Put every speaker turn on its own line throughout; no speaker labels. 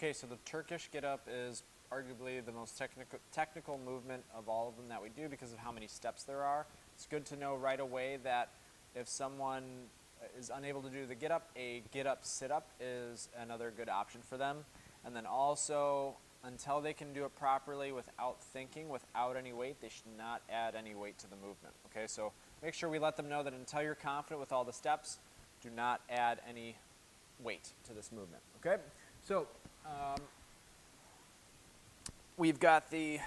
Okay, so the Turkish get-up is arguably the most technical movement of all of them that we do because of how many steps there are. It's good to know right away that if someone is unable to do the get-up, a get-up sit-up is another good option for them. And then also, until they can do it properly without thinking, without any weight, they should not add any weight to the movement. Okay, so make sure we let them know that until you're confident with all the steps, do not add any weight to this movement. Okay, so we've got the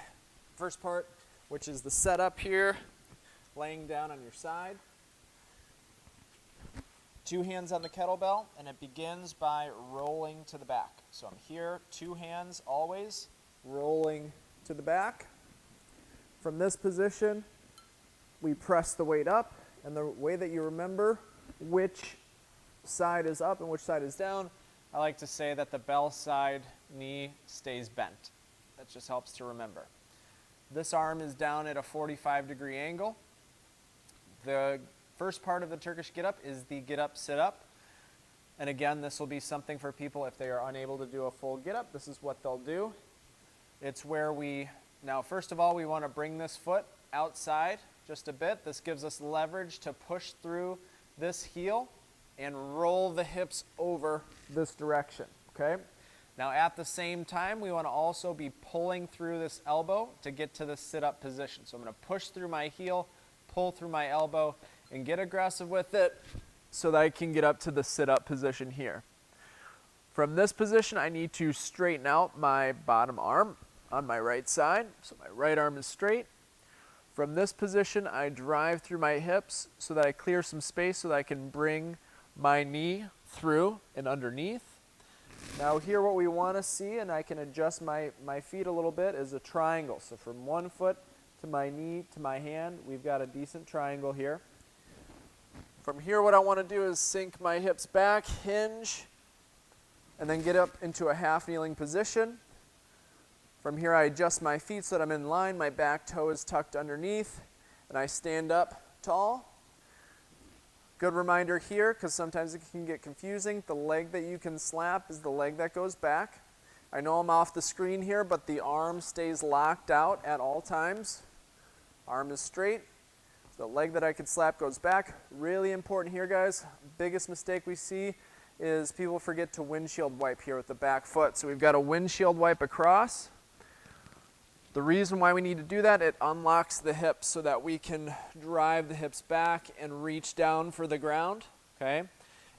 first part, which is the setup here, laying down on your side. 2 hands on the kettlebell, and it begins by rolling to the back. So I'm here, 2 hands always, rolling to the back. From this position, we press the weight up, and the way that you remember which side is up and which side is down, I like to say that the bell side knee stays bent. That just helps to remember. This arm is down at a 45-degree angle. The first part of the Turkish get-up is the get-up sit-up. And again, this will be something for people if they are unable to do a full get-up. This is what they'll do. It's where now first of all, we want to bring this foot outside just a bit. This gives us leverage to push through this heel and roll the hips over this direction, okay? Now at the same time, we want to also be pulling through this elbow to get to the sit-up position. So I'm going to push through my heel, pull through my elbow, and get aggressive with it so that I can get up to the sit-up position here. From this position, I need to straighten out my bottom arm on my right side. So my right arm is straight. From this position, I drive through my hips so that I clear some space so that I can bring my knee through and underneath. Now here what we want to see, and I can adjust my feet a little bit, is a triangle. So from one foot to my knee to my hand, we've got a decent triangle here. From here what I want to do is sink my hips back, hinge, and then get up into a half kneeling position. From here I adjust my feet so that I'm in line, my back toe is tucked underneath, and I stand up tall. Good reminder here, because sometimes it can get confusing, the leg that you can slap is the leg that goes back. I know I'm off the screen here, but the arm stays locked out at all times. Arm is straight. The leg that I could slap goes back. Really important here, guys. Biggest mistake we see is people forget to windshield wipe here with the back foot. So we've got a windshield wipe across. The reason why we need to do that, it unlocks the hips so that we can drive the hips back and reach down for the ground, okay?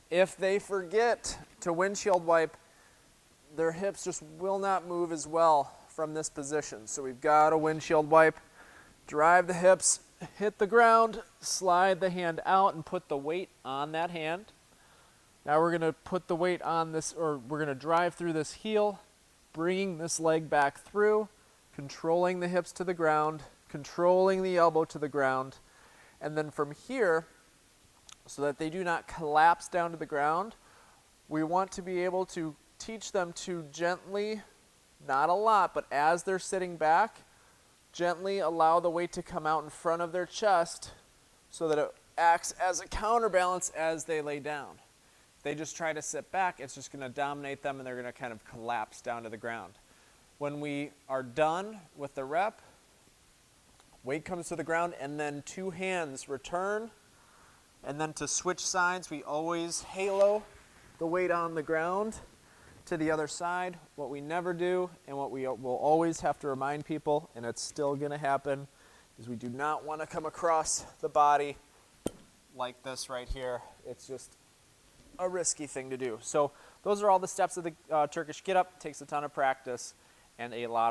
If they forget to windshield wipe, their hips just will not move as well from this position. So we've got a windshield wipe, drive the hips, hit the ground, slide the hand out and put the weight on that hand. Now we're gonna put the weight on this, or we're gonna drive through this heel, bringing this leg back through, controlling the hips to the ground, controlling the elbow to the ground, and then from here, so that they do not collapse down to the ground, we want to be able to teach them to gently, not a lot, but as they're sitting back, gently allow the weight to come out in front of their chest so that it acts as a counterbalance as they lay down. If they just try to sit back, it's just going to dominate them and they're going to kind of collapse down to the ground. When we are done with the rep, weight comes to the ground and then 2 hands return. And then to switch sides, we always halo the weight on the ground to the other side. What we never do, and what we will always have to remind people, and it's still going to happen, is we do not want to come across the body like this right here. It's just a risky thing to do. So those are all the steps of the Turkish get-up. Takes a ton of practice and a lot